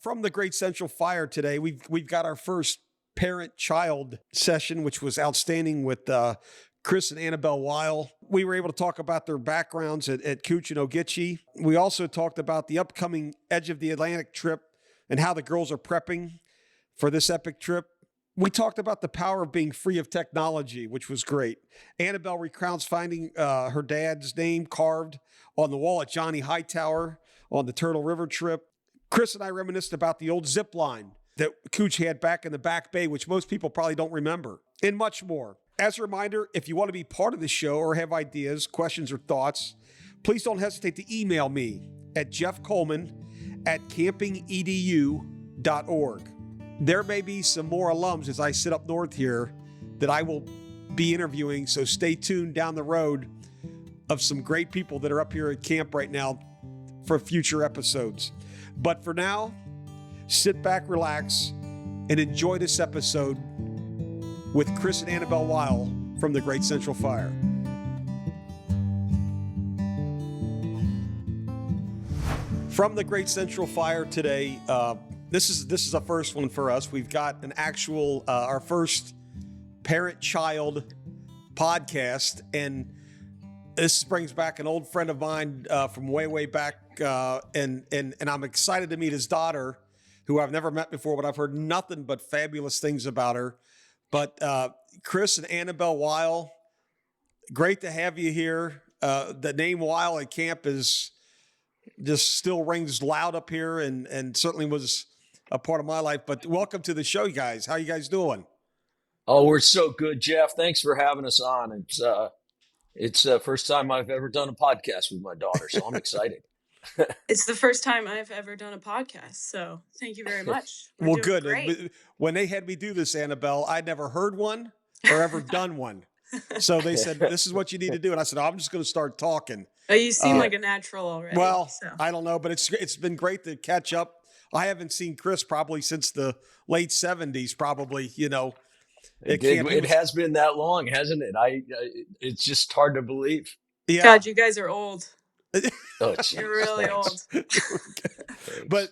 From the Great Central Fire today, we've got our first parent-child session, which was outstanding with Chris and Annabel Weil. We were able to talk about their backgrounds at Cooch and Ogeechee. We also talked about the upcoming Edge of the Atlantic trip and how the girls are prepping for this epic trip. We talked about the power of being free of technology, which was great. Annabel recounts finding her dad's name carved on the wall at Johnny Hightower on the Turtle River trip. Chris and I reminisced about the old zip line that Cooch had back in the Back Bay, which most people probably don't remember, and much more. As a reminder, if you want to be part of the show or have ideas, questions, or thoughts, please don't hesitate to email me at jeffcoleman@campingedu.org. There may be some more alums as I sit up north here that I will be interviewing, so stay tuned down the road of some great people that are up here at camp right now for future episodes. But for now, sit back, relax, and enjoy this episode with Chris and Annabel Weil from the Great Central Fire. From the Great Central Fire today, this is a first one for us. We've got an actual, our first parent-child podcast, and this brings back an old friend of mine from way back, and I'm excited to meet his daughter, who I've never met before, but I've heard nothing but fabulous things about her. But Chris and Annabel Weil, great to have you here. The name Weil at camp is just still rings loud up here, and certainly was a part of my life. But welcome to the show, you guys. How you guys doing? Oh, we're so good, Jeff. Thanks for having us on. It's the first time I've ever done a podcast with my daughter, so I'm excited. It's the first time I've ever done a podcast, so thank you very much. Well, good. Great. When they had me do this, Annabel, I'd never heard one or ever done one. So they said, this is what you need to do. And I said, I'm just going to start talking. Oh, you seem like a natural already. Well, so. I don't know, but it's been great to catch up. I haven't seen Chris probably since the late 70s, probably, you know. It has been that long, hasn't it? It's just hard to believe. Yeah. God, you guys are old. Oh, you're really old. But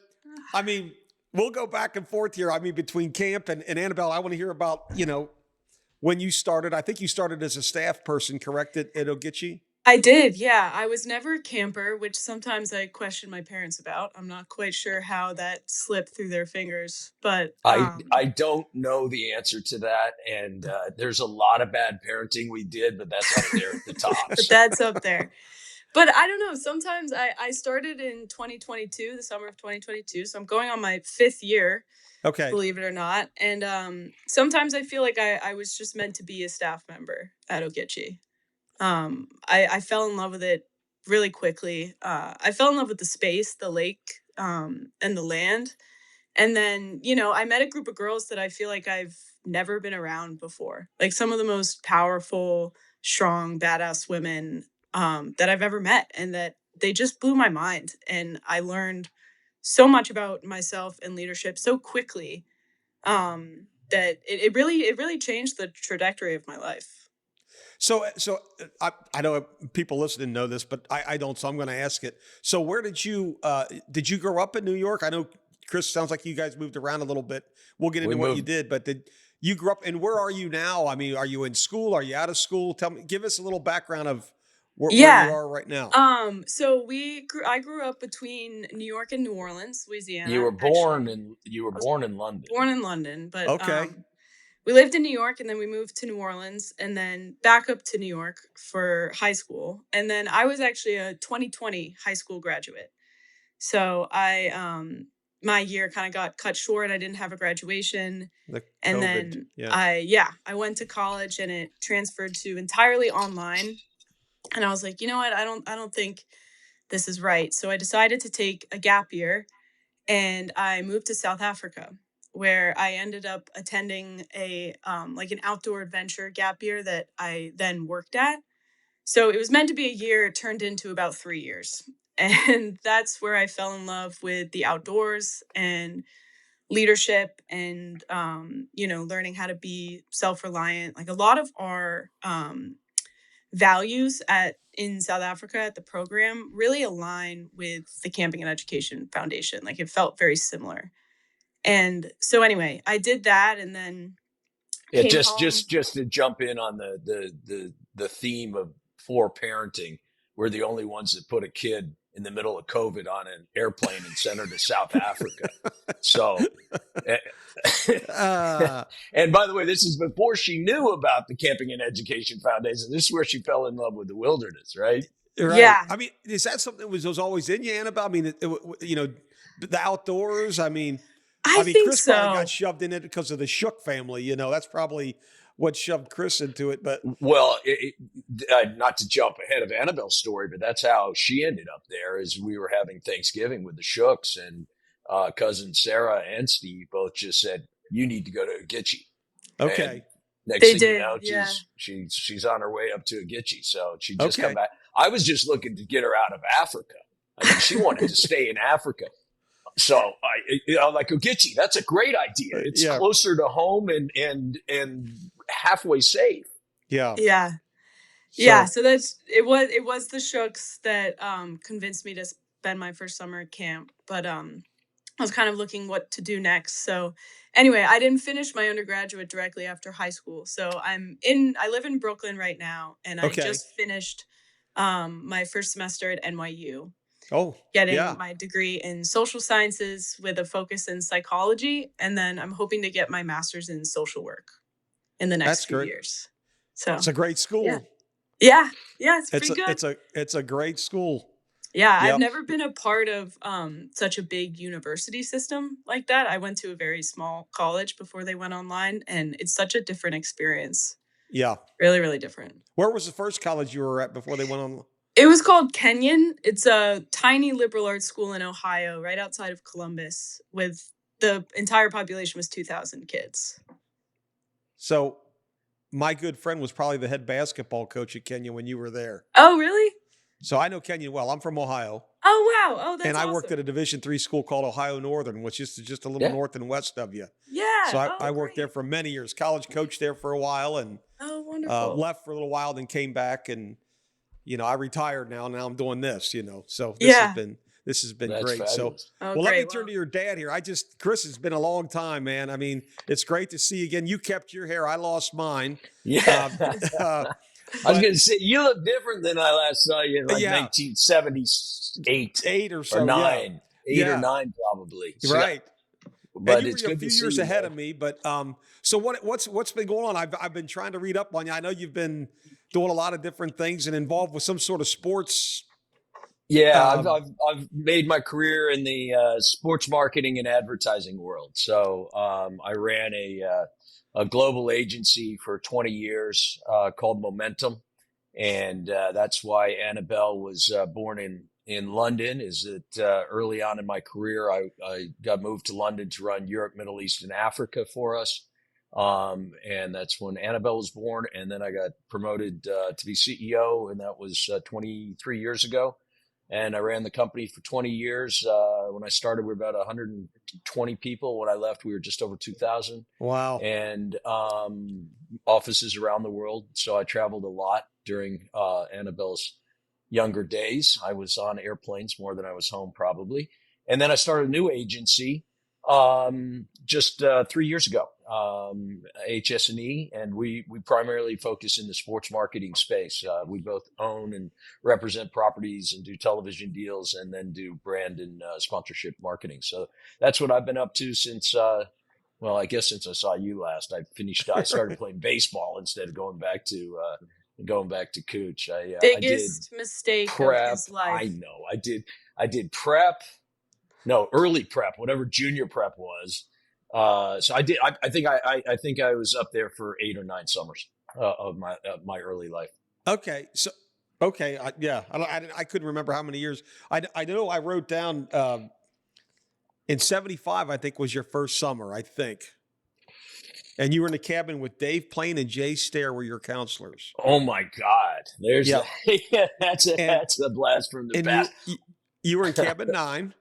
I mean, we'll go back and forth here. I mean, between camp and Annabel, I want to hear about, you know, when you started. I think you started as a staff person, correct, at Ogeechee? I did, yeah. I was never a camper, which sometimes I question my parents about. I'm not quite sure how that slipped through their fingers, but I don't know the answer to that, and there's a lot of bad parenting we did, but that's up there at the top. But that's up there. But I don't know. Sometimes I started in 2022, the summer of 2022, so I'm going on my 5th year. Okay. Believe it or not, and sometimes I feel like I was just meant to be a staff member at Ogeechee. I fell in love with it really quickly. I fell in love with the space, the lake, and the land. And then, you know, I met a group of girls that I feel like I've never been around before. Like some of the most powerful, strong, badass women that I've ever met. And that they just blew my mind. And I learned so much about myself and leadership so quickly that it really changed the trajectory of my life. So I know people listening know this, but I don't, so I'm going to ask it. So where did you grow up in New York? I know, Chris, sounds like you guys moved around a little bit. We'll get into what you did, but did you grow up, and where are you now? I mean, are you in school? Are you out of school? Give us a little background of where you are right now. So I grew up between New York and New Orleans, Louisiana. You were born in London. Born in London, but okay. We lived in New York, and then we moved to New Orleans, and then back up to New York for high school. And then I was actually a 2020 high school graduate. So my year kind of got cut short. I didn't have a graduation. And then I went to college, and it transferred to entirely online. And I was like, you know what? I don't think this is right. So I decided to take a gap year, and I moved to South Africa, where I ended up attending an outdoor adventure gap year that I then worked at. So it was meant to be a year, it turned into about 3 years. And that's where I fell in love with the outdoors and leadership and, learning how to be self-reliant. Like a lot of our values in South Africa at the program really align with the Camping and Education Foundation. Like it felt very similar. And so anyway, I did that and then came just home. to jump in on the theme of poor parenting. We're the only ones that put a kid in the middle of COVID on an airplane and sent her to South Africa. So, and by the way, this is before she knew about the Camping and Education Foundation. This is where she fell in love with the wilderness, right? Right. Yeah. I mean, is that something that was always in you, Annabelle? I mean, you know, the outdoors. I mean, I think Chris probably so. got shoved in it because of the Shook family. You know, that's probably what shoved Chris into it. But Well, not to jump ahead of Annabelle's story, but that's how she ended up there. Is we were having Thanksgiving with the Shooks, and cousin Sarah and Steve both just said, "You need to go to Agitchi." okay, And next They thing did, you know, yeah. she's on her way up to Agitchi. So she just Okay. come back. I was just looking to get her out of Africa. I mean, she wanted to stay in Africa. So like Agitchi, that's a great idea. It's Yeah. closer to home and halfway safe. yeah, Yeah. Yeah. So it was the Shooks that convinced me to spend my first summer at camp. But I was kind of looking what to do next. So anyway, I didn't finish my undergraduate directly after high school. So I live in Brooklyn right now, and I Okay. just finished my first semester at NYU, Oh, getting yeah. my degree in social sciences with a focus in psychology. And then I'm hoping to get my master's in social work in the next That's few great. years. So It's a great school. yeah, it's pretty good. It's a great school. Yeah, Yep. I've never been a part of such a big university system like that. I went to a very small college before they went online, and it's such a different experience. Yeah. Really, really different. Where was the first college you were at before they went on? It was called Kenyon. It's a tiny liberal arts school in Ohio, right outside of Columbus, with the entire population was 2,000 kids. So my good friend was probably the head basketball coach at Kenyon when you were there. Oh, really? So I know Kenyon well. I'm from Ohio. Oh, wow. Oh, that's and I awesome. worked at a Division III school called Ohio Northern, which is just a little north and west of you. Yeah. So I worked there for many years. College coached there for a while, and wonderful. left for a little while, then came back, and I retired now. Now I'm doing this. So this has been That's great. fabulous. So let me turn to your dad here. Chris, it's been a long time, man. I mean, it's great to see you again. You kept your hair. I lost mine. Yeah. I was going to say, you look different than I last saw you in 1978. 8 or so. Or 9. Yeah. 8 or 9 probably. So right. But and it's you were good a few years ahead of me. But so what's been going on? I've been trying to read up on you. I know you've been doing a lot of different things and involved with some sort of sports. Yeah, I've made my career in the sports marketing and advertising world. So I ran a global agency for 20 years called Momentum, and that's why Annabel was born in London. Is that early on in my career, I got moved to London to run Europe, Middle East, and Africa for us. And that's when Annabel was born. And then I got promoted to be CEO, and that was 23 years ago. And I ran the company for 20 years. When I started, we were about 120 people. When I left, we were just over 2,000. Wow. And offices around the world. So I traveled a lot during Annabelle's younger days. I was on airplanes more than I was home, probably. And then I started a new agency just 3 years ago, HS&E, and we primarily focus in the sports marketing space. We both own and represent properties and do television deals, and then do brand and sponsorship marketing. So that's what I've been up to since, I guess since I saw you last. I started playing baseball instead of going back to Cooch. Biggest mistake prep. of his life. I know. I did prep. No, early prep, whatever junior prep was. So I did. I think I was up there for 8 or 9 summers of my early life. Okay, so I couldn't remember how many years. I know I wrote down in '75. I think was your first summer. I think. And you were in the cabin with Dave Plain and Jay Stair were your counselors. Oh my God! That's a blast from the past. You were in cabin 9.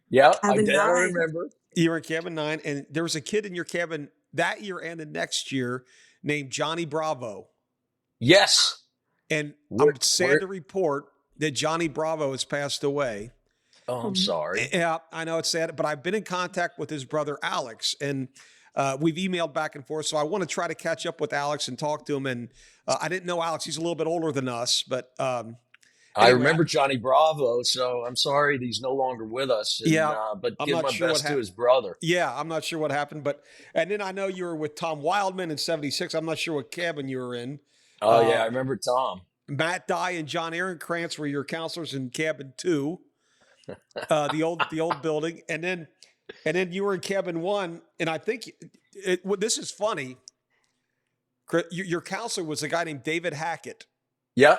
Yeah, I remember. You were in cabin 9, and there was a kid in your cabin that year and the next year named Johnny Bravo. Yes. And I'm sad to report that Johnny Bravo has passed away. Oh, I'm sorry. Yeah, I know it's sad, but I've been in contact with his brother Alex, and we've emailed back and forth. So I want to try to catch up with Alex and talk to him. And I didn't know Alex; he's a little bit older than us, but I anyway, remember Johnny Bravo, so I'm sorry that he's no longer with us. And yeah, but I'm give not my sure what best to happened. his brother. Yeah, I'm not sure what happened, but and then I know you were with Tom Wildman in '76. I'm not sure what cabin you were in. Oh yeah, I Um, remember Tom. Matt Dye and John Aaron Krantz were your counselors in cabin 2, the old building, and then you were in cabin 1, and I think this is funny. Your counselor was a guy named David Hackett. Yeah.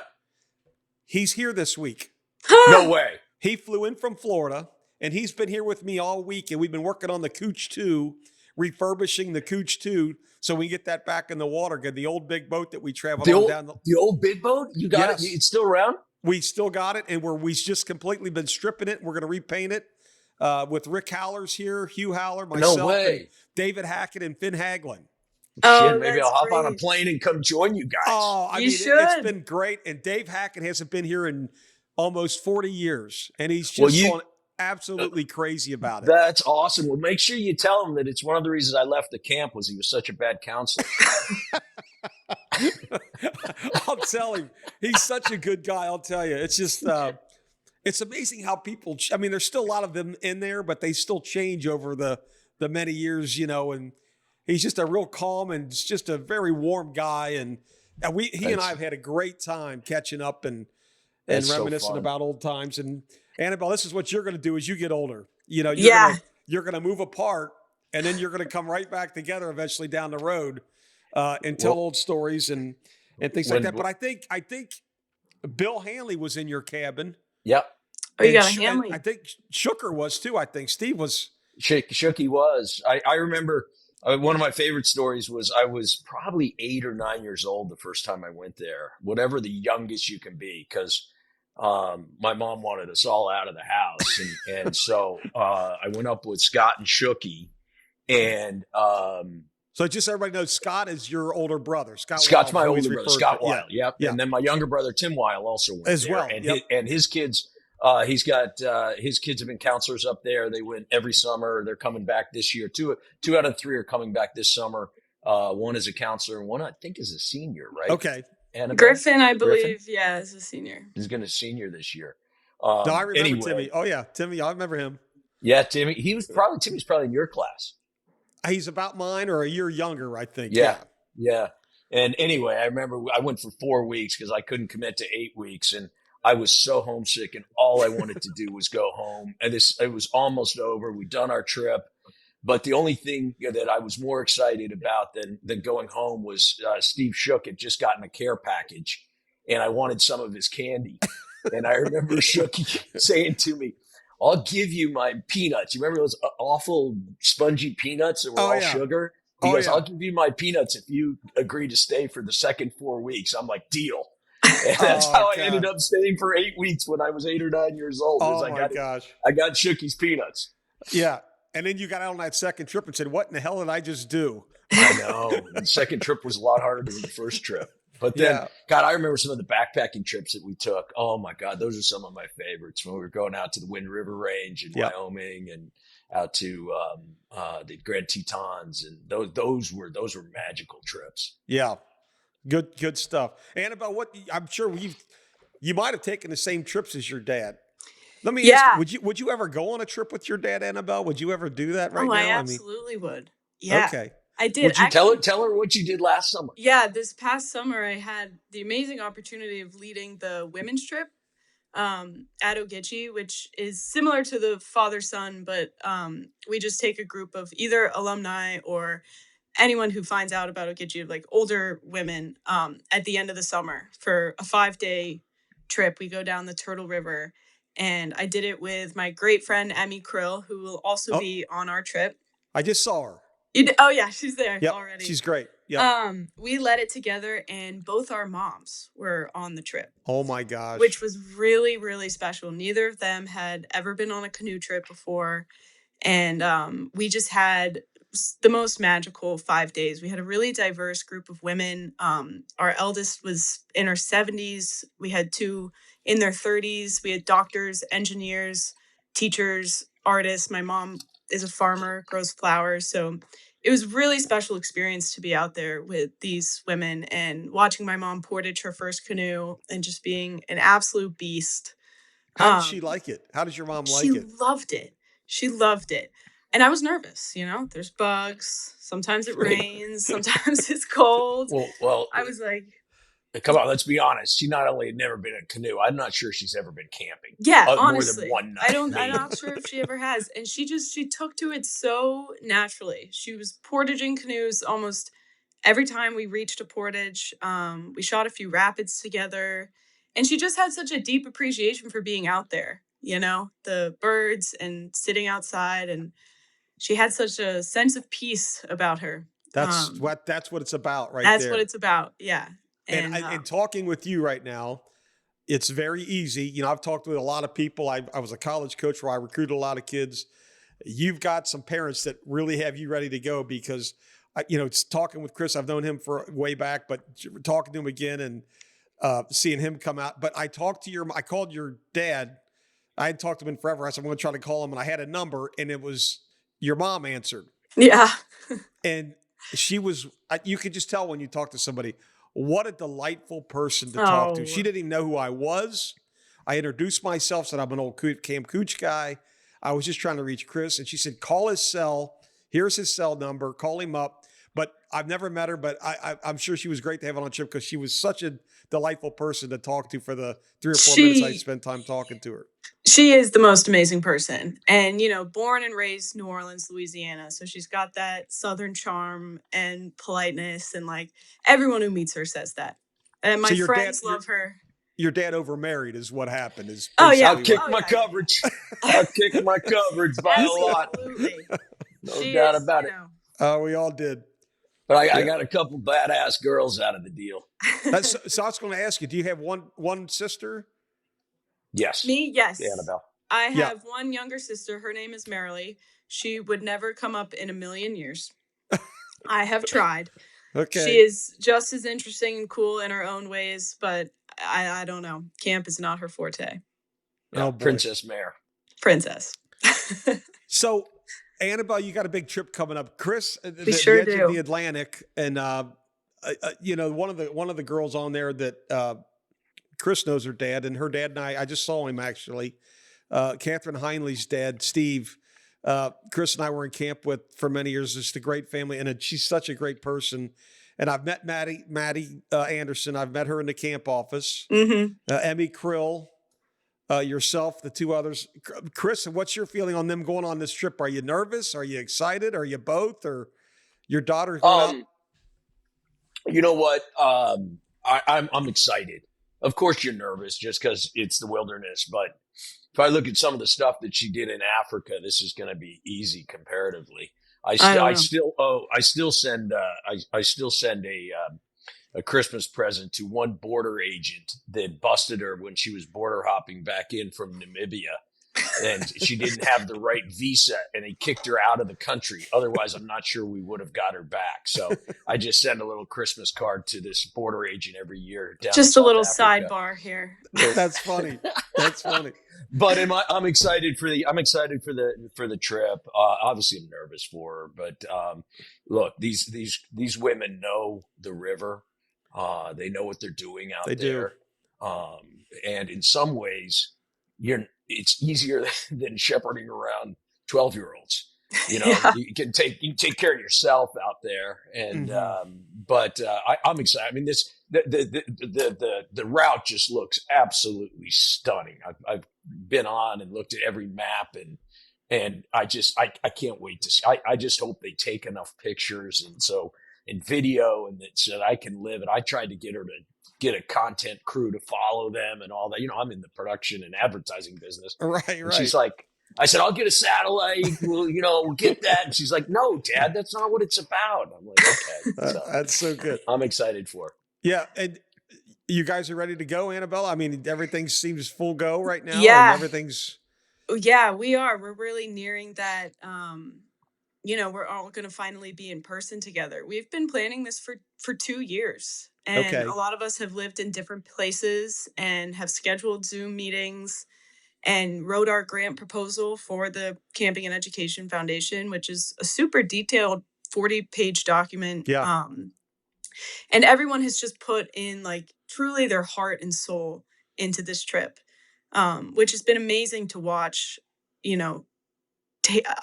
He's here this week. No way. He flew in from Florida, and he's been here with me all week, and we've been working on the Cooch 2, refurbishing the Cooch 2 so we get that back in the water again, the old big boat that we traveled on down the old big boat. You got Yes. it. It's still around. We still got it, and we've just completely been stripping it. We're going to repaint it with Rick Howler's here, Hugh Howler, myself, No way. David Hackett, and Finn Haglin. Oh, Shit, maybe I'll that's hop on a great. plane and come join you guys. Oh, I You mean, should. it's been great. And Dave Hackett hasn't been here in almost 40 years, and he's Well, just gone absolutely crazy about it. That's awesome. Well, make sure you tell him that it's one of the reasons I left the camp was he was such a bad counselor. I'll tell him. He's such a good guy. I'll tell you. It's just, it's amazing how people, I mean, there's still a lot of them in there, but they still change over the many years, you know, and he's just a real calm and just a very warm guy. And he and I have had a great time catching up and reminiscing about old times. And Annabelle, this is what you're going to do as you get older. You know, you're going to move apart, and then you're going to come right back together eventually down the road and tell old stories and things like that. But I think Bill Hanley was in your cabin. Yep. Oh, you got a Hanley. I think Shooker was too. I think Steve was. Shooky was. I remember one of my favorite stories was I was probably 8 or 9 years old the first time I went there, whatever the youngest you can be, because my mom wanted us all out of the house. And so I went up with Scott and Shooky. And so just so everybody knows, Scott is your older brother. Scott's Weil, my older brother, Scott Weil. Yep. Yeah. And then my younger brother, Tim Weil, also went as there. well. And his kids, he's got his kids have been counselors up there. They went every summer. They're coming back this year. Two out of 3 are coming back this summer. One is a counselor, and one I think is a senior, right? Okay. Annabel? Griffin, I believe, is a senior. He's going to senior this year. No, I remember Timmy. Oh yeah, Timmy. I remember him. Yeah, Timmy. Timmy's probably in your class. He's about mine or a year younger, I think. Yeah. And anyway, I remember I went for 4 weeks because I couldn't commit to 8 weeks, and I was so homesick, and all I wanted to do was go home. And it was almost over. We'd done our trip, but the only thing that I was more excited about than going home was Steve Shook had just gotten a care package, and I wanted some of his candy. And I remember Shook saying to me, "I'll give you my peanuts." You remember those awful spongy peanuts that were all sugar? He goes, "I'll give you my peanuts if you agree to stay for the second 4 weeks." I'm like, "Deal." And that's how I ended up staying for 8 weeks when I was 8 or 9 years old. Oh my gosh! I got Shooky's peanuts. Yeah, and then you got out on that second trip and said, "What in the hell did I just do?" I know. The second trip was a lot harder than the first trip. But then, God, I remember some of the backpacking trips that we took. Oh my God, those are some of my favorites when we were going out to the Wind River Range in Wyoming and out to the Grand Tetons, and those were magical trips. Yeah, good stuff. Annabelle, I'm sure you might have taken the same trips as your dad. Let me ask you, would you ever go on a trip with your dad, Annabelle? Would you ever do that right now? I absolutely would. Yeah. Okay. I did. Would you tell her what you did last summer? Yeah, this past summer I had the amazing opportunity of leading the women's trip at Ogeechee, which is similar to the father-son, but we just take a group of either alumni or anyone who finds out about Ogeechee, like older women, at the end of the summer for a 5-day trip. We go down the Turtle River, and I did it with my great friend Emmy Krill, who will also be on our trip. I just saw her. Oh yeah, she's there already. She's great. Yeah. We led it together, and both our moms were on the trip. Oh my gosh. Which was really, really special. Neither of them had ever been on a canoe trip before, and we just had the most magical 5 days. We had a really diverse group of women. Our eldest was in her 70s. We had 2 in their 30s. We had doctors, engineers, teachers, artists. My mom is a farmer, grows flowers. So it was really special experience to be out there with these women and watching my mom portage her first canoe and just being an absolute beast. How did she like it? How does your mom She like it? loved it. She loved it. And I was nervous, there's bugs. Sometimes it rains. Sometimes it's cold. Well, I was like, come on, let's be honest. She not only had never been in a canoe, I'm not sure she's ever been camping. yeah, More than honestly, one night. I'm not sure if she ever has. And she took to it so naturally. She was portaging canoes almost every time we reached a portage. We shot a few rapids together, and she just had such a deep appreciation for being out there, the birds and sitting outside. And she had such a sense of peace about her. That's what it's about right That's there. what it's about. Yeah. And talking with you right now, it's very easy. I've talked with a lot of people. I was a college coach where I recruited a lot of kids. You've got some parents that really have you ready to go because, it's talking with Chris. I've known him for way back, but talking to him again and seeing him come out. But I called your dad. I hadn't talked to him in forever. I said, I'm going to try to call him. And I had a number and it was your mom answered. Yeah. And she was, you could just tell when you talk to somebody, what a delightful person to talk to. She didn't even know who I was. I introduced myself, said I'm an old Camp Cooch guy. I was just trying to reach Chris. And she said, call his cell. Here's his cell number. Call him up. But I've never met her, but I'm sure she was great to have on a trip because she was such a delightful person to talk to for the 3 or 4 minutes I spent time talking to her. She is the most amazing person. And, born and raised New Orleans, Louisiana. So she's got that Southern charm and politeness. And everyone who meets her says that. And my friends love her. Your dad overmarried is what happened. I'll kick my coverage. I'll kick my coverage by a lot. Absolutely. No doubt about it. We all did. But I got a couple badass girls out of the deal. So I was going to ask you, do you have one sister? Yes. Me? Yes. Annabel. I have one younger sister. Her name is Marilee. She would never come up in a million years. I have tried. Okay. She is just as interesting and cool in her own ways, but I don't know. Camp is not her forte. Oh, Princess Mare. Princess. So, Annabel, you got a big trip coming up. Chris, we sure the edge do. of the Atlantic, and one of the girls on there that Chris knows her dad, and her dad and I just saw him actually. Catherine Heinley's dad, Steve. Chris and I were in camp with for many years. Just a great family, and she's such a great person. And I've met Maddie Anderson. I've met her in the camp office. Mm-hmm. Emmy Krill. Yourself, the 2 others. Chris, what's your feeling on them going on this trip? Are you nervous? Are you excited? Are you both? Or your daughter's going out? You know what? I'm excited. Of course you're nervous just because it's the wilderness. But if I look at some of the stuff that she did in Africa, this is going to be easy comparatively. I still send a Christmas present to one border agent that busted her when she was border hopping back in from Namibia. And she didn't have the right visa and he kicked her out of the country. Otherwise, I'm not sure we would have got her back. So I just send a little Christmas card to this border agent every year. Just a little sidebar here. That's funny. That's funny. But I'm excited for the trip. Obviously I'm nervous for her, but look, these women know the river. They know what they're doing out there. And in some ways, it's easier than shepherding around 12-year-olds. You can take care of yourself out there. And but I'm excited. I mean, the route just looks absolutely stunning. I've been on and looked at every map and I can't wait to see. I just hope they take enough pictures and video and so that I can live it. I tried to get her to get a content crew to follow them and all that. I'm in the production and advertising business. Right. And she's like, I said, I'll get a satellite. We'll get that. And she's like, no, Dad, that's not what it's about. I'm like, okay. So that's so good. I'm excited for her. Yeah. And you guys are ready to go, Annabelle? I mean, everything seems full go right now. Yeah. And everything's. Yeah, we are. We're really nearing that. We're all going to finally be in person together. We've been planning this for 2 years. And a lot of us have lived in different places and have scheduled Zoom meetings. and wrote our grant proposal for the Camping and Education Foundation, which is a super detailed 40-page document. Yeah. And everyone has just put in like truly their heart and soul into this trip, which has been amazing to watch, you know,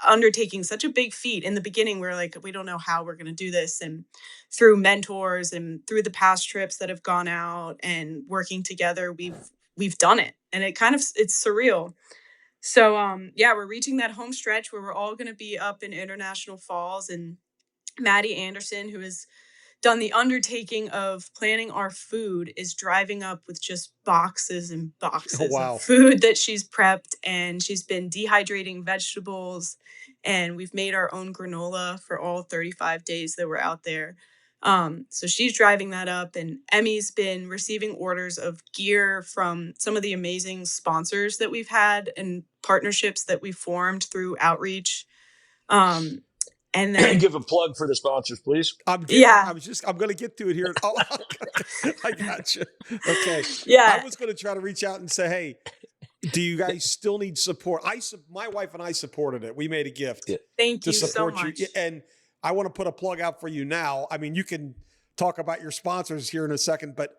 undertaking such a big feat. In the beginning, we're like, we don't know how we're going to do this. And through mentors and through the past trips that have gone out and working together, we've done it. And it's surreal. So yeah, we're reaching that home stretch where we're all going to be up in International Falls, and Maddie Anderson, who is done the undertaking of planning our food, is driving up with just boxes and boxes of food that she's prepped, and she's been dehydrating vegetables, and we've made our own granola for all 35 days that we're out there. So she's driving that up, and Emmy's been receiving orders of gear from some of the amazing sponsors that we've had and partnerships that we formed through outreach. And then give a plug for the sponsors, please. I'm going to get to it here. Oh, I got you. Okay. Yeah. I was going to try to reach out and say, hey, do you guys still need support? My wife and I supported it. We made a gift. Yeah. Thank you so much. And I want to put a plug out for you now. I mean, you can talk about your sponsors here in a second, but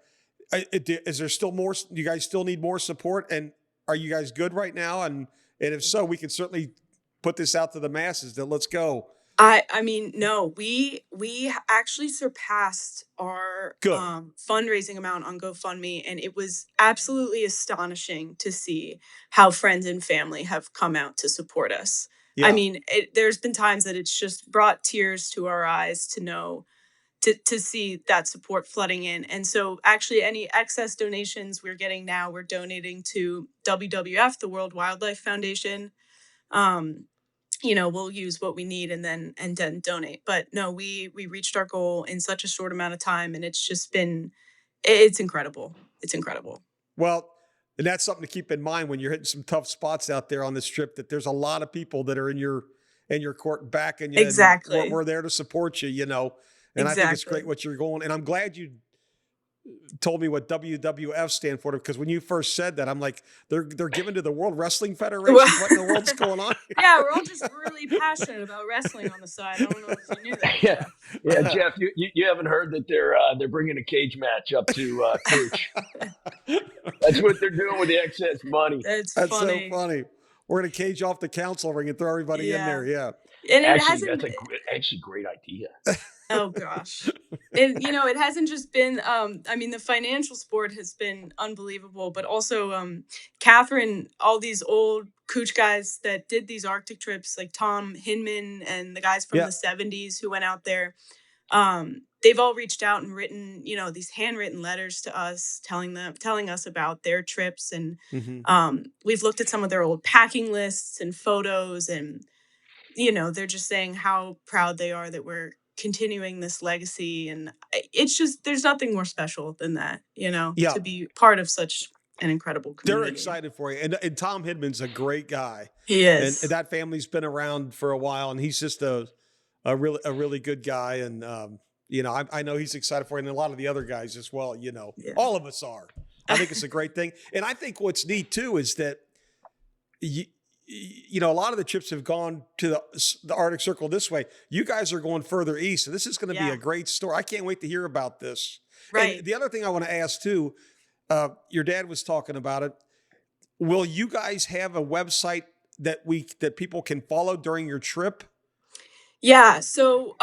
is there still more? Do you guys still need more support? And are you guys good right now? And if so, we can certainly put this out to the masses that let's go. I mean, no, we actually surpassed our fundraising amount on GoFundMe, and it was absolutely astonishing to see how friends and family have come out to support us. Yeah. I mean, there's been times that it's just brought tears to our eyes to see that support flooding in. And so actually any excess donations we're getting now, we're donating to WWF, the World Wildlife Foundation. We'll use what we need and then donate. But no, we reached our goal in such a short amount of time, and it's incredible. It's incredible. Well, and that's something to keep in mind when you're hitting some tough spots out there on this trip, that there's a lot of people that are in your court backing you. Exactly. We're there to support you, And exactly. I think it's great what you're going. And I'm glad you told me what WWF stand for, because when you first said that, I'm like, they're given to the World Wrestling Federation. What in the world's going on? Yeah, we're all just really passionate about wrestling on the side. I don't know if you knew that. Yeah, Jeff, you haven't heard that they're bringing a cage match up to Cooch. That's what they're doing with the excess money. That's funny. So funny. We're gonna cage off the council ring and throw everybody in there. Yeah. And that's a great idea. Oh gosh. It hasn't just been the financial support has been unbelievable, but also Catherine, all these old Cooch guys that did these Arctic trips, like Tom Hinman and the guys from the 70s who went out there. They've all reached out and written, these handwritten letters to us telling us about their trips, and we've looked at some of their old packing lists and photos, and they're just saying how proud they are that we're continuing this legacy. And it's just, there's nothing more special than that, to be part of such an incredible community. They're excited for you. And Tom Hidman's a great guy. He is. And that family's been around for a while, and he's just a really good guy. And, I know he's excited for you, and a lot of the other guys as well, all of us are. I think it's a great thing. And I think what's neat too is that a lot of the trips have gone to the Arctic Circle this way. You guys are going further east. So this is going to be a great story. I can't wait to hear about this. Right. And the other thing I want to ask too, your dad was talking about it. Will you guys have a website that people can follow during your trip? Yeah. So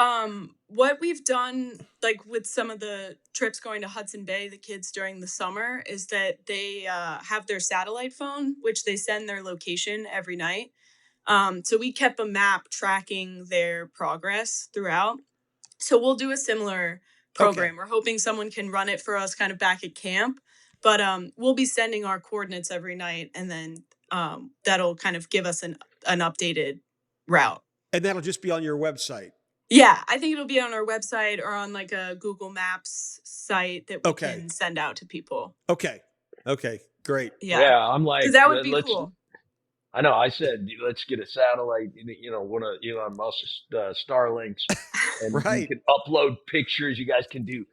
what we've done, like with some of the trips going to Hudson Bay, the kids during the summer, is that they have their satellite phone, which they send their location every night. So we kept a map tracking their progress throughout. So we'll do a similar program. Okay. We're hoping someone can run it for us kind of back at camp, but we'll be sending our coordinates every night, and then that'll kind of give us an updated route. And that'll just be on your website? Yeah, I think it'll be on our website or on like a Google Maps site that we can send out to people. Okay, great. Yeah, I'm like, because that would be cool. I know. I said, let's get a satellite, one of Elon Musk's Starlinks, and you can upload pictures. You guys can do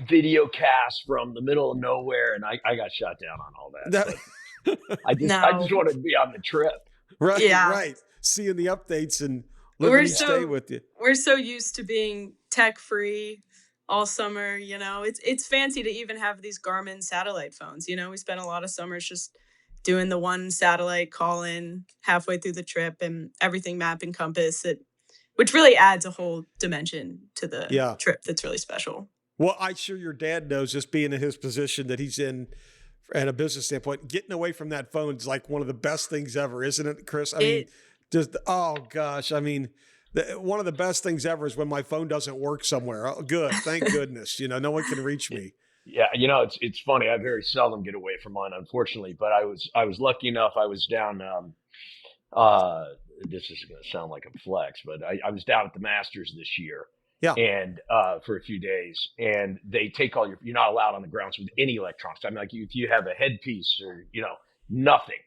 video casts from the middle of nowhere, and I got shot down on all that. I just No. wanted to be on the trip. Right, Yeah. right. Seeing the updates and living each day with you. We're so used to being tech free all summer, It's fancy to even have these Garmin satellite phones, We spent a lot of summers just doing the one satellite call in halfway through the trip and everything map and compass, which really adds a whole dimension to the trip that's really special. Well, I'm sure your dad knows, just being in his position that he's in at a business standpoint, getting away from that phone is like one of the best things ever, isn't it, Chris? I mean, just, oh gosh. I mean, one of the best things ever is when my phone doesn't work somewhere. Oh, good. Thank goodness. No one can reach me. Yeah. It's funny. I very seldom get away from mine, unfortunately, but I was lucky enough. I was down, this is going to sound like a flex, but I was down at the Masters this year. Yeah. And for a few days, and they take you're not allowed on the grounds with any electronics. I mean, like if you have a headpiece or, nothing.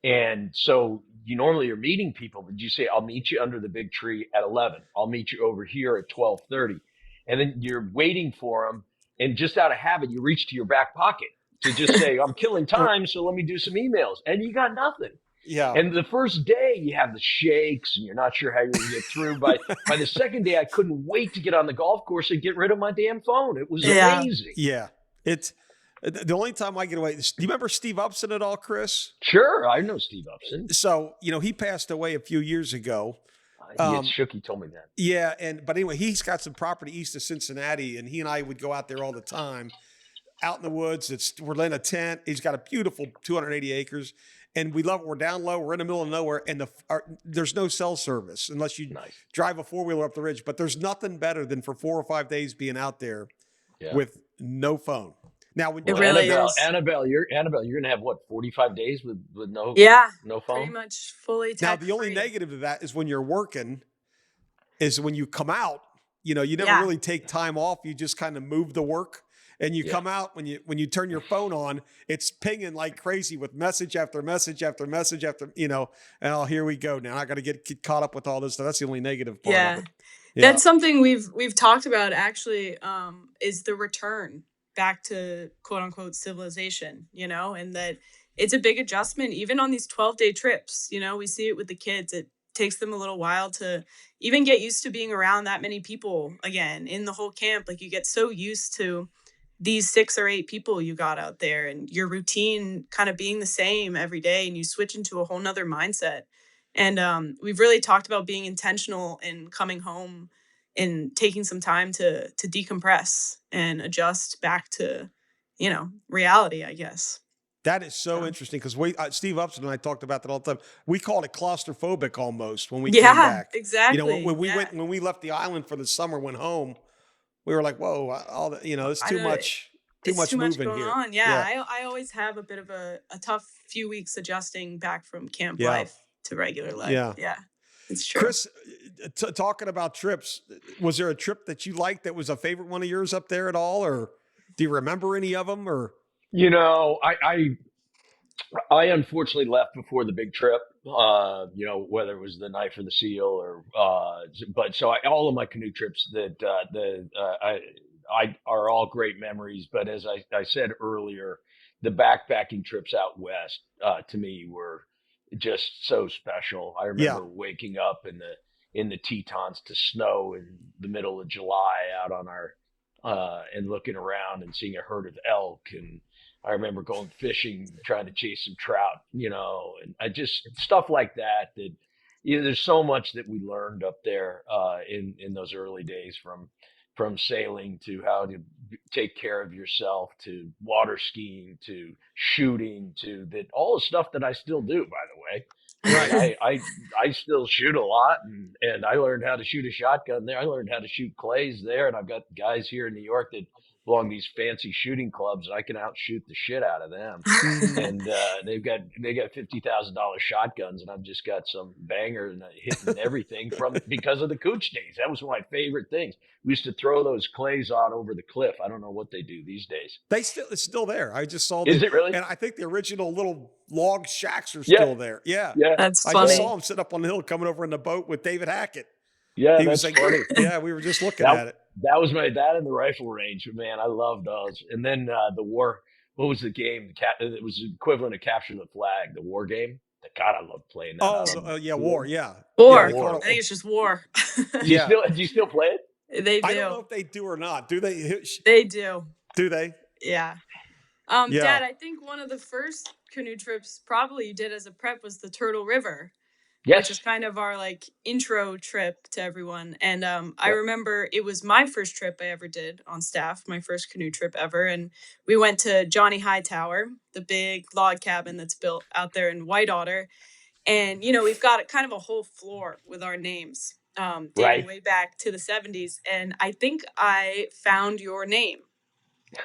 And so you normally are meeting people, but you say, I'll meet you under the big tree at 11. I'll meet you over here at 12:30. And then you're waiting for them. And just out of habit, you reach to your back pocket to just say, I'm killing time. So let me do some emails. And you got nothing. Yeah. And the first day you have the shakes and you're not sure how you're going to get through. By the second day, I couldn't wait to get on the golf course and get rid of my damn phone. It was amazing. Yeah. It's the only time I get away. Do you remember Steve Upson at all, Chris? Sure. I know Steve Upson. So, he passed away a few years ago. He told me that. Yeah. But anyway, he's got some property east of Cincinnati, and he and I would go out there all the time, out in the woods. We're in a tent. He's got a beautiful 280 acres. And we love it. We're down low. We're in the middle of nowhere. And there's no cell service unless you drive a four-wheeler up the ridge. But there's nothing better than for 4 or 5 days being out there with no phone. Now, when Annabel, you're going to have 45 days with no no phone? Pretty much fully tech-free. Now, the only negative to that is when you're working, is when you come out, you never really take time off. You just kind of move the work. And you come out, when you turn your phone on, it's pinging like crazy with message after message after message after, and here we go. Now I got to get caught up with all this stuff. That's the only negative part of it. Yeah. That's something we've talked about actually, is the return back to quote unquote civilization, and that it's a big adjustment even on these 12-day trips. We see it with the kids. It takes them a little while to even get used to being around that many people again in the whole camp. Like you get so used to these 6 or 8 people you got out there and your routine kind of being the same every day, and you switch into a whole nother mindset. And we've really talked about being intentional in coming home and taking some time to decompress and adjust back to, reality, I guess. That is so interesting because Steve Upson and I talked about that all the time. We called it claustrophobic almost when we came back. Exactly. When we left the island for the summer, went home, we were like, whoa, it's too much. Too much moving going here. On. Yeah. I always have a bit of a tough few weeks adjusting back from camp life to regular life. Yeah. It's true. Chris, talking about trips, was there a trip that you liked that was a favorite one of yours up there at all? Or do you remember any of them? Or I unfortunately left before the big trip, whether it was the Knife or the Seal or, but so all of my canoe trips I are all great memories. But as I said earlier, the backpacking trips out west, to me were just so special. I remember waking up in the Tetons to snow in the middle of July out on our, and looking around and seeing a herd of elk. And I remember going fishing, trying to chase some trout, and I just stuff like that, there's so much that we learned up there, in those early days from sailing to how to take care of yourself, to water skiing, to shooting, to all the stuff that I still do, by the way. Right. I still shoot a lot, and I learned how to shoot a shotgun there. I learned how to shoot clays there, and I've got guys here in New York that belong to these fancy shooting clubs, and I can outshoot the shit out of them. And they got $50,000 shotguns, and I've just got some banger and hitting everything because of the Cooch days. That was one of my favorite things. We used to throw those clays out over the cliff. I don't know what they do these days. It's still there. I just saw. Is it really? And I think the original little log shacks are still there. Yeah. That's funny. I just saw him sitting up on the hill coming over in the boat with David Hackett. Yeah, that's funny. Yeah, we were just looking at it. That was my dad in the rifle range. Man, I loved those. And then the war what was the game? It was the equivalent of Capture the Flag, the war game. God, I love playing that. War. Yeah. War. Yeah, I think it's just war. Do you still play it? They do. I don't know if they do or not. Do they? They do. Do they? Yeah. Dad, I think one of the first canoe trips probably you did as a prep was the Turtle River. Yes. Which is kind of our like intro trip to everyone. And I remember it was my first trip I ever did on staff, my first canoe trip ever. And we went to Johnny Hightower, the big log cabin that's built out there in Whitewater. And, we've got kind of a whole floor with our names dating way back to the 70s. And I think I found your name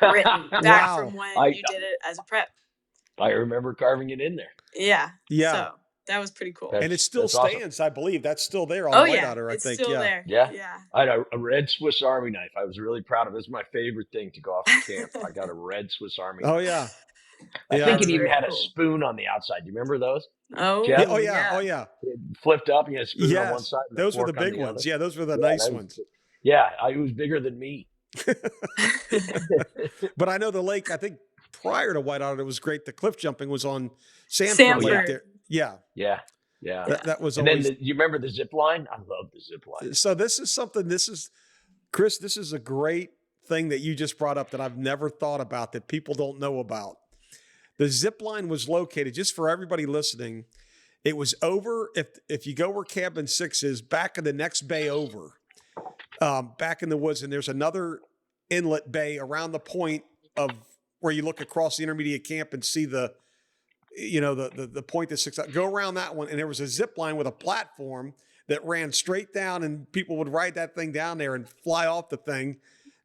written back from when you did it as a prep. I remember carving it in there. Yeah. Yeah. So that was pretty cool. And it still stands, awesome. I believe. That's still there on Whitewater, I think. It's still there. Yeah. I had a red Swiss Army knife. I was really proud of it. It was my favorite thing to go off to camp. I got a red Swiss Army knife. Oh, yeah. I think it even had a spoon on the outside. Do you remember those? Oh, yeah. Oh, yeah. Oh, yeah. It flipped up. You had a spoon on one side. Those were the big ones. Yeah, those were the nice ones. Yeah, it was bigger than me. But I know the lake, I think prior to Whitewater, it was great. The cliff jumping was on Sanford Lake there. Yeah. Yeah. That was and always... then you remember the zip line? I love the zip line. So this is something, Chris, this is a great thing that you just brought up that I've never thought about that people don't know about. The zip line was located, just for everybody listening, it was over, if you go where Cabin 6 is, back in the next bay over, back in the woods, and there's another inlet bay around the point of where you look across the intermediate camp and see the point that sticks out. Go around that one, and there was a zip line with a platform that ran straight down, and people would ride that thing down there and fly off the thing.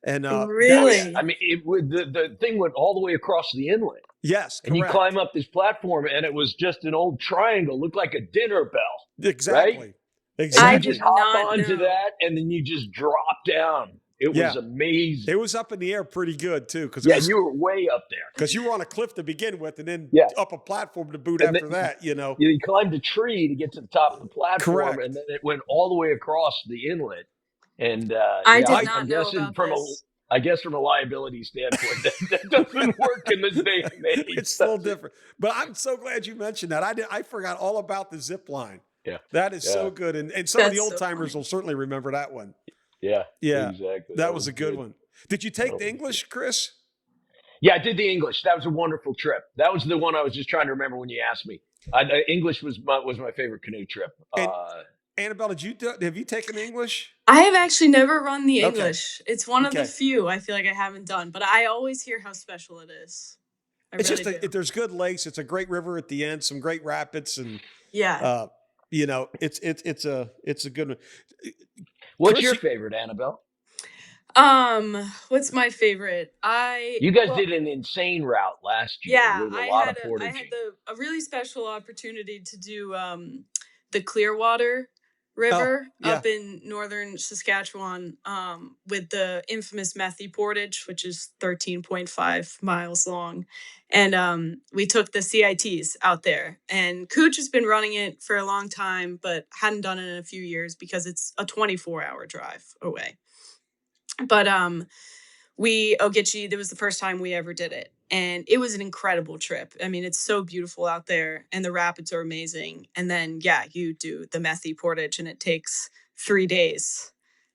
And really, I mean, the thing went all the way across the inlet. Yes, and correct. You climb up this platform, and it was just an old triangle, looked like a dinner bell. Exactly. Right? Exactly. And you just hop onto that, and then you just drop down. It was amazing. It was up in the air pretty good, too. You were way up there. Because you were on a cliff to begin with, and then up a platform to boot after that, You climbed a tree to get to the top of the platform, correct. And then it went all the way across the inlet. And I did not know about this. I guess from a liability standpoint, that doesn't work in this day and age. It's still different. But I'm so glad you mentioned that. I forgot all about the zip line. Yeah. That is so good. And some of the old timers will certainly remember that one. Yeah. Exactly. That was a good one. Did you take the English, Chris? Yeah, I did the English. That was a wonderful trip. That was the one I was just trying to remember when you asked me. English was my favorite canoe trip. Annabelle, have you taken English? I have actually never run the English. It's one of the few I feel like I haven't done, but I always hear how special it is. It's really just there's good lakes. It's a great river at the end, some great rapids, and it's a good one. What's your favorite, Annabelle? What's my favorite? You guys did an insane route last year. Yeah, I had a really special opportunity to do the Clearwater River up in northern Saskatchewan with the infamous Methy Portage, which is 13.5 miles long. And we took the CITs out there. And Cooch has been running it for a long time, but hadn't done it in a few years because it's a 24-hour drive away. But Ogeechee, that was the first time we ever did it. And it was an incredible trip. I mean, it's so beautiful out there and the rapids are amazing. And then, you do the Methy Portage and it takes 3 days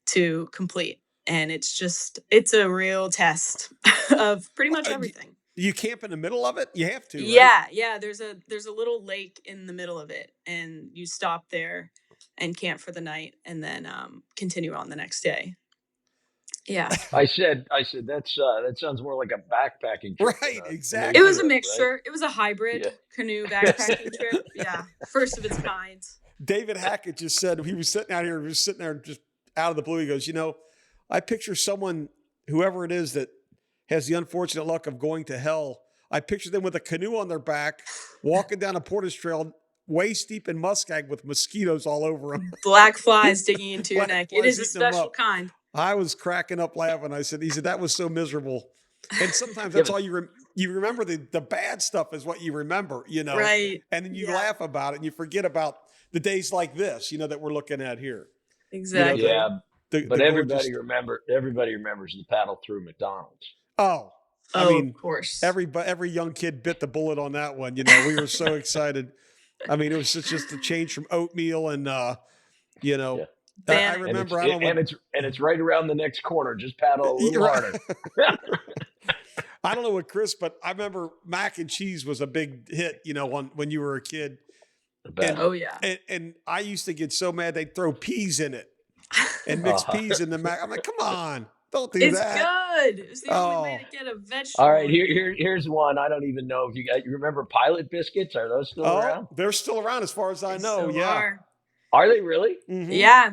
to complete. And it's a real test of pretty much everything. You camp in the middle of it? You have to, right? Yeah. There's a little lake in the middle of it and you stop there and camp for the night and then continue on the next day. Yeah. I said that sounds more like a backpacking trip. Right, exactly. It was a mixture. Right? It was a hybrid canoe backpacking trip. Yeah. First of its kind. David Hackett just said he was sitting there just out of the blue. He goes, I picture someone, whoever it is that has the unfortunate luck of going to hell. I picture them with a canoe on their back, walking down a portage trail waist deep in muskeg with mosquitoes all over them. Black flies digging into your neck. It is a special kind. I was cracking up laughing. He said, that was so miserable. And sometimes that's all you remember. The bad stuff is what you remember, Right. And then you laugh about it and you forget about the days like this, that we're looking at here. Exactly. But everybody remembers the paddle through McDonald's. Oh, I mean, of course. every young kid bit the bullet on that one. You know, we were so excited. I mean, it was just a change from oatmeal and, you know, I remember, I don't know what, and it's right around the next corner. Just paddle a little harder. I don't know what Chris, but I remember mac and cheese was a big hit, you know, when you were a kid. And, oh yeah. And I used to get so mad they'd throw peas in it and mix peas in the mac. I'm like, come on, don't do it's that. It's good. It's the only way to get a vegetable. All right, here's one. I don't even know if you remember Pilot biscuits. Are those still around? They're still around as far as I know. Yeah. Are they really? Mm-hmm. Yeah.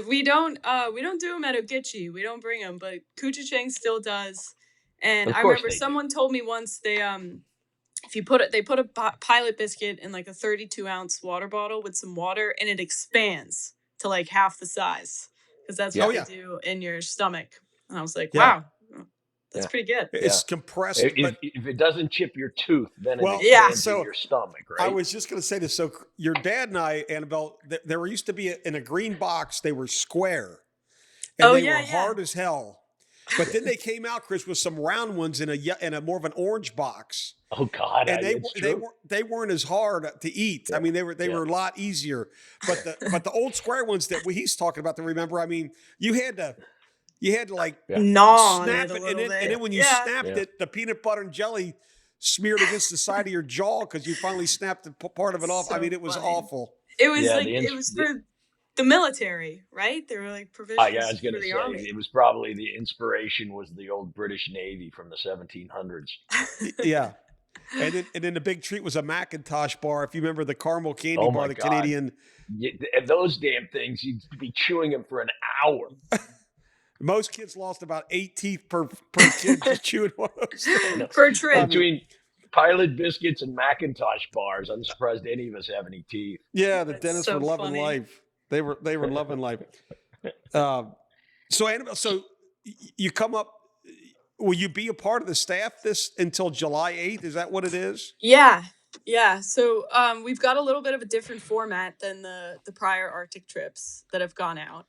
We don't do them at Ogeechee. We don't bring them, but Kuchacheng still does. And I remember someone told me once they if you put a Pilot biscuit in like a 32-ounce water bottle with some water, and it expands to like half the size, because that's what they do in your stomach. And I was like, wow, that's pretty good. It's compressed. If it doesn't chip your tooth, then it expands in your stomach, right? I was just going to say this. So your dad and I, Annabelle, there used to be in a green box. They were square, and they were hard as hell. But then they came out, Chris, with some round ones in a more of an orange box. Oh God! And they weren't as hard to eat. Yeah. I mean, they were a lot easier. But the old square ones that he's talking about, to remember, I mean, you had to like gnaw snap it, and then when you snapped it, the peanut butter and jelly smeared against the side of your jaw because you finally snapped the part of it off. I mean, it was awful. It was it was for the military, right? They were like provisions. I was going to say Army. It was probably the inspiration was the old British Navy from the 1700s. Yeah. And then the big treat was a Macintosh bar. If you remember the caramel candy bar, the God. Canadian. Yeah, and those damn things, you'd be chewing them for an hour. Most kids lost about 8 teeth per kid just chewing one of those. Per trip. Between Pilot biscuits and Macintosh bars, I'm surprised any of us have any teeth. Yeah, the dentists were loving life. They were loving life. So Annabelle, you come up. Will you be a part of the staff until July 8th? Is that what it is? Yeah. So we've got a little bit of a different format than the prior Arctic trips that have gone out.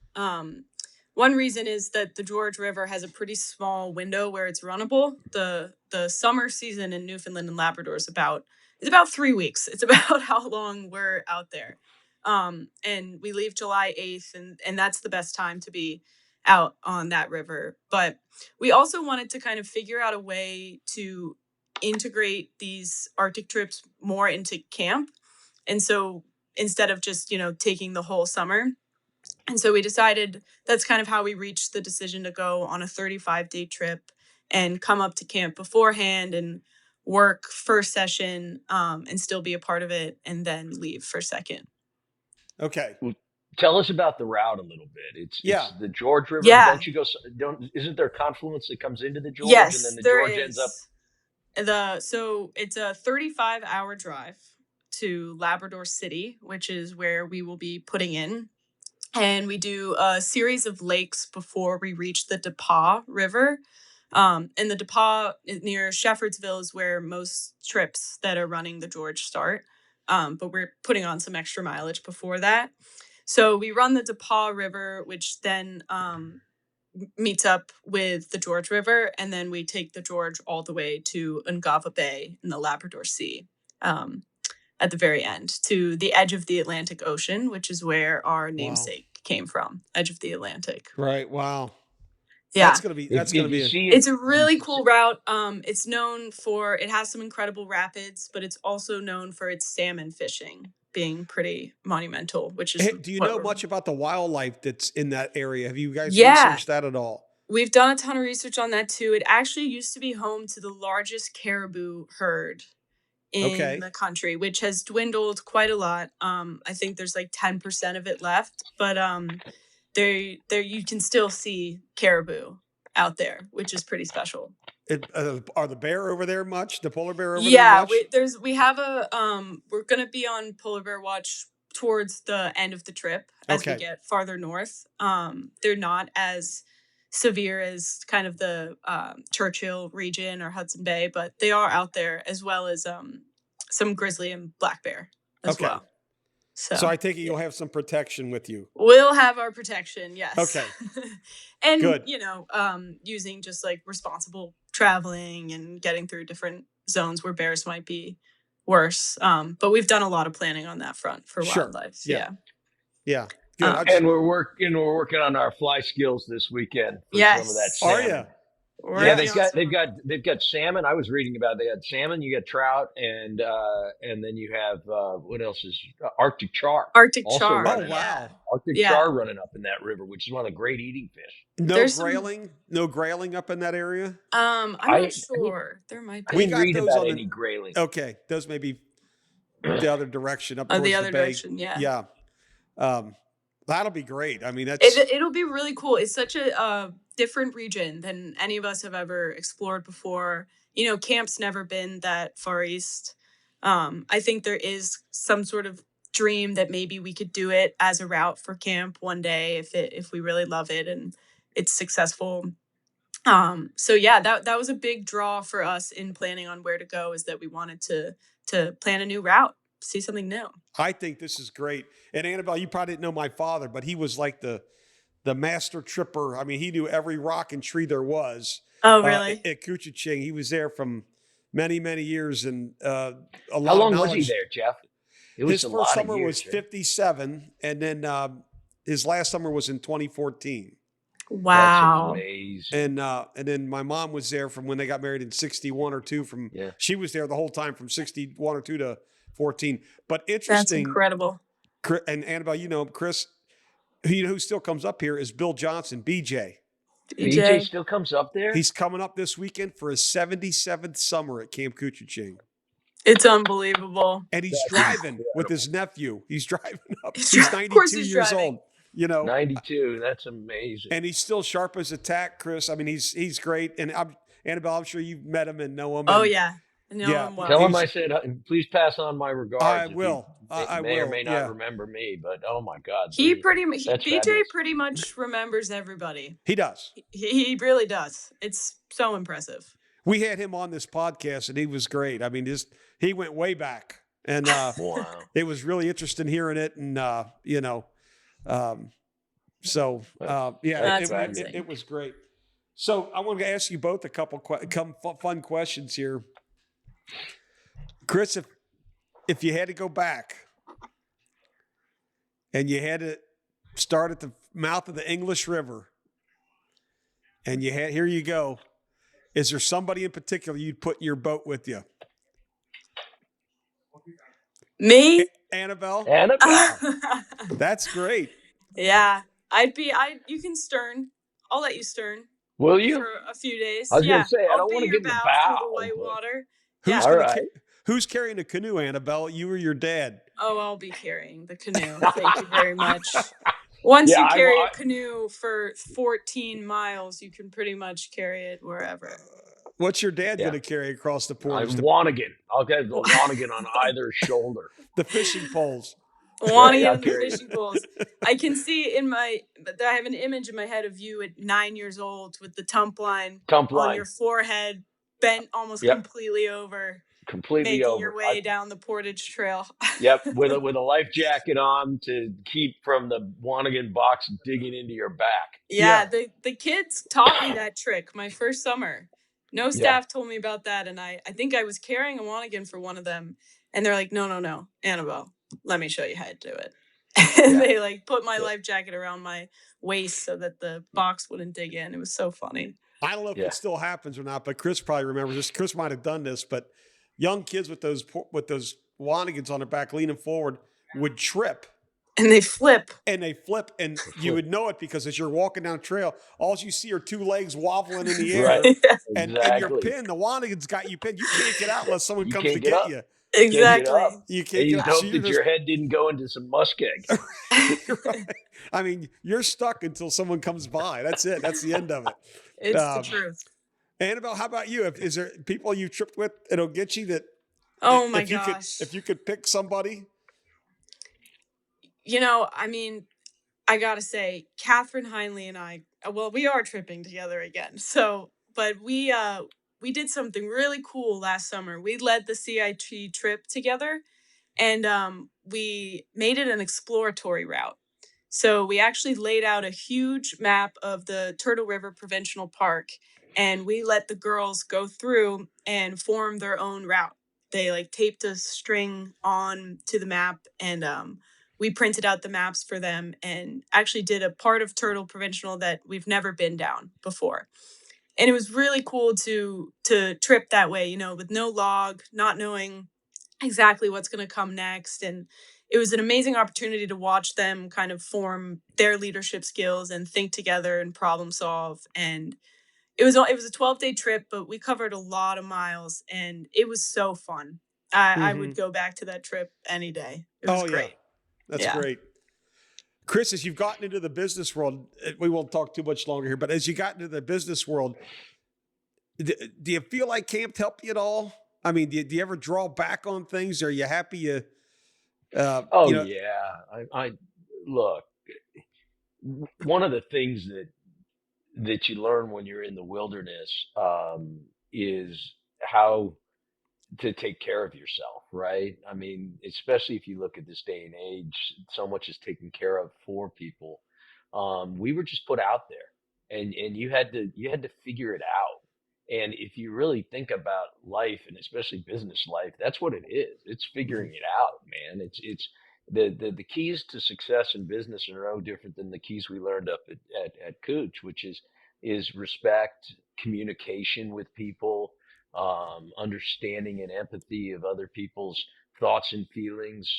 One reason is that the George River has a pretty small window where it's runnable. The summer season in Newfoundland and Labrador is about 3 weeks. It's about how long we're out there. And we leave July 8th, and that's the best time to be out on that river. But we also wanted to kind of figure out a way to integrate these Arctic trips more into camp. And so instead of just, taking the whole summer. And so we decided that's kind of how we reached the decision to go on a 35-day trip and come up to camp beforehand and work first session and still be a part of it, and then leave for second. Okay. Well, tell us about the route a little bit. It's the George River. Yeah. Isn't there a confluence that comes into the George? Yes, and then the there George is. ends up. So it's a 35-hour drive to Labrador City, which is where we will be putting in. And we do a series of lakes before we reach the DePauw River. And the DePauw near Shepherdsville is where most trips that are running the George start. But we're putting on some extra mileage before that. So we run the DePauw River, which then meets up with the George River. And then we take the George all the way to Ungava Bay in the Labrador Sea. At the very end, to the edge of the Atlantic Ocean, which is where our namesake came from, edge of the Atlantic. Right. Wow. Yeah. That's gonna be. It's a really cool route. It's known for, it has some incredible rapids, but it's also known for its salmon fishing being pretty monumental, which is. Do you know much about the wildlife that's in that area? Have you guys researched that at all? We've done a ton of research on that too. It actually used to be home to the largest caribou herd in the country, which has dwindled quite a lot. I think there's like 10% of it left, but there you can still see caribou out there, which is pretty special. Are the bear over there much? The polar bear over there much? We have we're gonna be on polar bear watch towards the end of the trip as we get farther north. They're not as severe as kind of the Churchill region or Hudson Bay, but they are out there, as well as some grizzly and black bear as well. So I take it you'll have some protection with you. We'll have our protection, yes. Okay. And good. Using just like responsible traveling and getting through different zones where bears might be worse. But we've done a lot of planning on that front for wildlife. Yeah. Good. And we're working on our fly skills this weekend for some of that salmon. Are you? Yeah, they've got salmon. I was reading about it. They had salmon, you got trout, and then you have what else is Arctic char. Arctic also char. Oh wow. Arctic char running up in that river, which is one of the great eating fish. No grayling up in that area? I'm not sure. There might be. I didn't read about any grayling. Okay, those may be the other direction up towards the other the bay. Direction, yeah. That'll be great. I mean, it'll be really cool. It's such a different region than any of us have ever explored before. Camp's never been that far east. I think there is some sort of dream that maybe we could do it as a route for camp one day if we really love it and it's successful. So yeah, that was a big draw for us in planning on where to go, is that we wanted to plan a new route, see something new. I think this is great. And Annabelle, you probably didn't know my father, but he was like the master tripper. I mean, he knew every rock and tree there was. Oh, really? At Couchiching. He was there from many, many years, and a lot of knowledge. How long was he there, Jeff? His first summer was 1957, and then his last summer was in 2014. Wow. That's amazing. And then my mom was there from when they got married in 61 or 2 she was there the whole time from 61 or 2 to 14. But interesting. That's incredible. And Annabelle, Chris, who still comes up here is Bill Johnson, BJ. BJ still comes up there? He's coming up this weekend for his 77th summer at Camp Couchiching. It's unbelievable. And he's driving with his nephew. He's driving up. He's 92 years old. 92. That's amazing. And he's still sharp as a tack, Chris. I mean, he's great. And Annabelle, I'm sure you've met him and know him. Oh, yeah. Know him well. Tell him I said, please pass on my regards. I will. I may or may not remember me, but oh my God. BJ pretty much remembers everybody. He does. He really does. It's so impressive. We had him on this podcast and he was great. I mean, he went way back, and wow. It was really interesting hearing it. And, it was great. So I want to ask you both a couple fun questions here. Chris, if you had to go back and you had to start at the mouth of the English River, and here you go, is there somebody in particular you'd put in your boat with you? Me? Annabelle? That's great. Yeah. You can stern. I'll let you stern. Will you? For a few days. I was going to say, I don't want to get in the bow. Through the white water. Who's carrying the canoe, Annabelle? You or your dad? Oh, I'll be carrying the canoe. Thank you very much. Once you carry a canoe for 14 miles, you can pretty much carry it wherever. What's your dad going to carry across the port? Wannigan. I'll get the Wannigan on either shoulder. The fishing poles. Wannigan and the fishing poles. I can see I have an image in my head of you at 9 years old with the tump line on your forehead, bent almost completely over. Making your way down the Portage Trail. Yep, with a life jacket on to keep from the Wannigan box digging into your back. Yeah. The kids taught me that trick my first summer. No staff told me about that, and I think I was carrying a Wannigan for one of them, and they're like, no, Annabelle, let me show you how to do it. And they put my life jacket around my waist so that the box wouldn't dig in. It was so funny. I don't know if it still happens or not, but Chris probably remembers this. Chris might have done this, but young kids with those Wannigans on their back leaning forward would trip. And they flip. And you would know it because as you're walking down the trail, all you see are two legs wobbling in the air. Right. And you're pinned. The Wannigan's got you pinned. You can't get out unless someone comes to get you. Exactly. You can't get hope that your head didn't go into some muskeg. Right. I mean, you're stuck until someone comes by. That's it. That's the end of it. It's the truth. Annabelle, how about you? Is there people you tripped with at Ogeechee that? Oh my gosh! If you could pick somebody. I gotta say, Catherine Heinley and I. Well, we are tripping together again. So, but we did something really cool last summer. We led the CIT trip together, and we made it an exploratory route. So we actually laid out a huge map of the Turtle River Provincial Park, and we let the girls go through and form their own route. They like taped a string on to the map, and we printed out the maps for them and actually did a part of Turtle Provincial that we've never been down before. And it was really cool to trip that way, with no log, not knowing exactly what's going to come next. And it was an amazing opportunity to watch them kind of form their leadership skills and think together and problem solve. And it was a 12-day trip, but we covered a lot of miles, and it was so fun. I would go back to that trip any day. It was great. That's great. Chris, as you've gotten into the business world, we won't talk too much longer here, but as you got into the business world, do you feel like camp helped you at all? I mean, do you ever draw back on things? Are you happy you? Yeah. I look. One of the things that you learn when you're in the wilderness is how to take care of yourself, right? I mean, especially if you look at this day and age, so much is taken care of for people. We were just put out there, and you had to figure it out. And if you really think about life, and especially business life, that's what it is. It's figuring it out, man. It's the keys to success in business are no different than the keys we learned up at Cooch, which is respect, communication with people, understanding and empathy of other people's thoughts and feelings,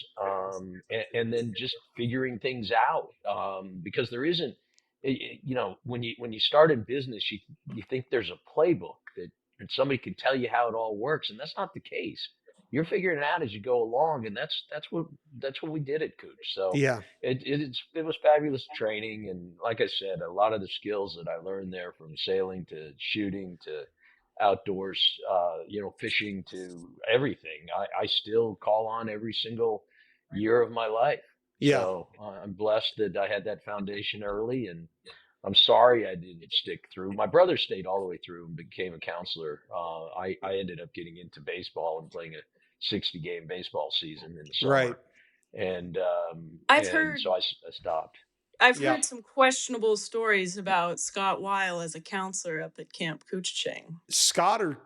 and then just figuring things out, because there isn't, when you start in business, you think there's a playbook that somebody can tell you how it all works, and that's not the case. You're figuring it out as you go along, and that's what we did at Cooch. So it was fabulous training, and like I said, a lot of the skills that I learned there, from sailing to shooting to outdoors, fishing to everything, I still call on every single year of my life. Yeah. So I'm blessed that I had that foundation early, and I'm sorry I didn't stick through. My brother stayed all the way through and became a counselor. I ended up getting into baseball and playing a 60-game baseball season in the summer. Right. And so I stopped. I've heard some questionable stories about Scott Weil as a counselor up at Camp Cooching. Scott?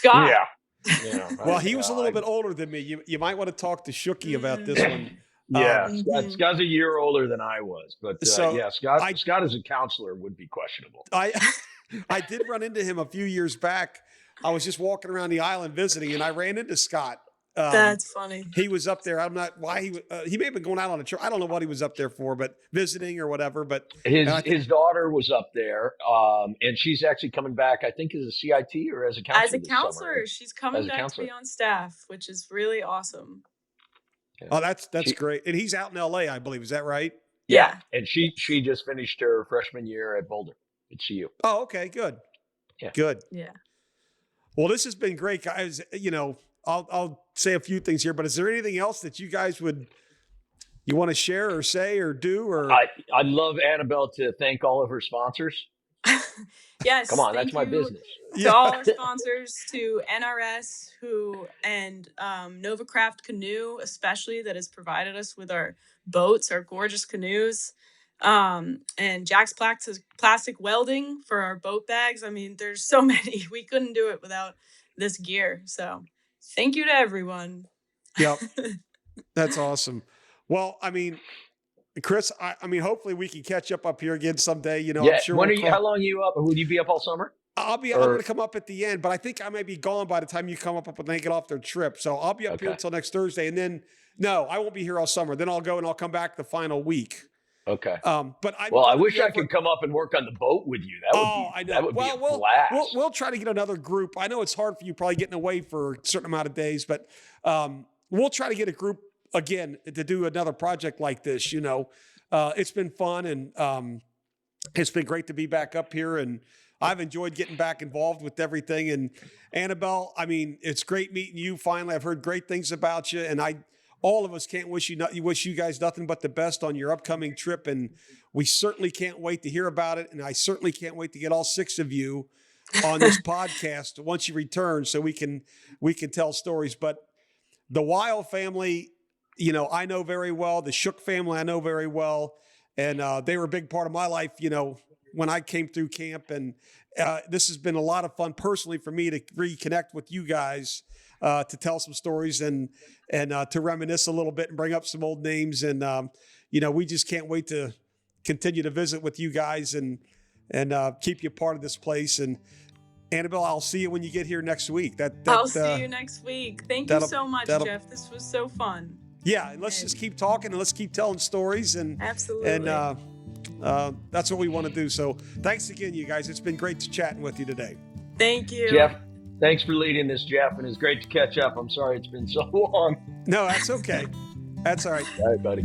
Yeah. Well, he was a little bit older than me. You might want to talk to Shooky about this one. Yeah, Scott's a year older than I was, but Scott as a counselor would be questionable. I did run into him a few years back. I was just walking around the island visiting, and I ran into Scott. That's funny. He was up there. I'm not why he may have been going out on a trip. I don't know what he was up there for, but visiting or whatever. But his daughter was up there, and she's actually coming back, I think, as a CIT or as a counselor. As a counselor, right? She's coming back to be on staff, which is really awesome. Yeah. Oh, that's great. And he's out in LA, I believe. Is that right? Yeah. And she just finished her freshman year at Boulder at CU. Oh, okay. Good. Yeah. Good. Yeah. Well, this has been great, guys. I'll say a few things here, but is there anything else that you guys you want to share or say or do? Or I'd love Annabel to thank all of her sponsors. Yes. Come on, that's my business. To all our sponsors, to NRS and Novacraft Canoe, especially, that has provided us with our boats, our gorgeous canoes, and Jack's Plastic Welding for our boat bags. I mean, there's so many. We couldn't do it without this gear. So thank you to everyone. Yep. That's awesome. Well, I mean, Chris, I mean, hopefully we can catch up here again someday. I'm sure. How long are you up? Would you be up all summer? I'm going to come up at the end, but I think I might be gone by the time you come up and they get off their trip. So I'll be up here until next Thursday. And then, no, I won't be here all summer. Then I'll go and I'll come back the final week. Okay. But I wish I could come up and work on the boat with you. That would be a blast. We'll try to get another group. I know it's hard for you probably getting away for a certain amount of days, but we'll try to get a group again to do another project like this. It's been fun, and it's been great to be back up here, and I've enjoyed getting back involved with everything. And Annabel, I mean, it's great meeting you finally. I've heard great things about you, and all of us can't wish you guys nothing but the best on your upcoming trip, and we certainly can't wait to hear about it. And I certainly can't wait to get all 6 of you on this podcast once you return, so we can tell stories. But the Weil family, I know very well. The Shook family, I know very well, and they were a big part of my life. when I came through camp. And this has been a lot of fun personally for me to reconnect with you guys, to tell some stories and to reminisce a little bit and bring up some old names. And, we just can't wait to continue to visit with you guys and keep you part of this place. And Annabel, I'll see you when you get here next week. I'll see you next week. Thank you so much, Jeff. This was so fun. Yeah, and let's just keep talking and let's keep telling stories. And absolutely. And that's what we want to do. So thanks again, you guys. It's been great to chatting with you today. Thank you, Jeff. Thanks for leading this, Jeff, and it's great to catch up. I'm sorry it's been so long. No, that's okay. That's all right. All right, buddy.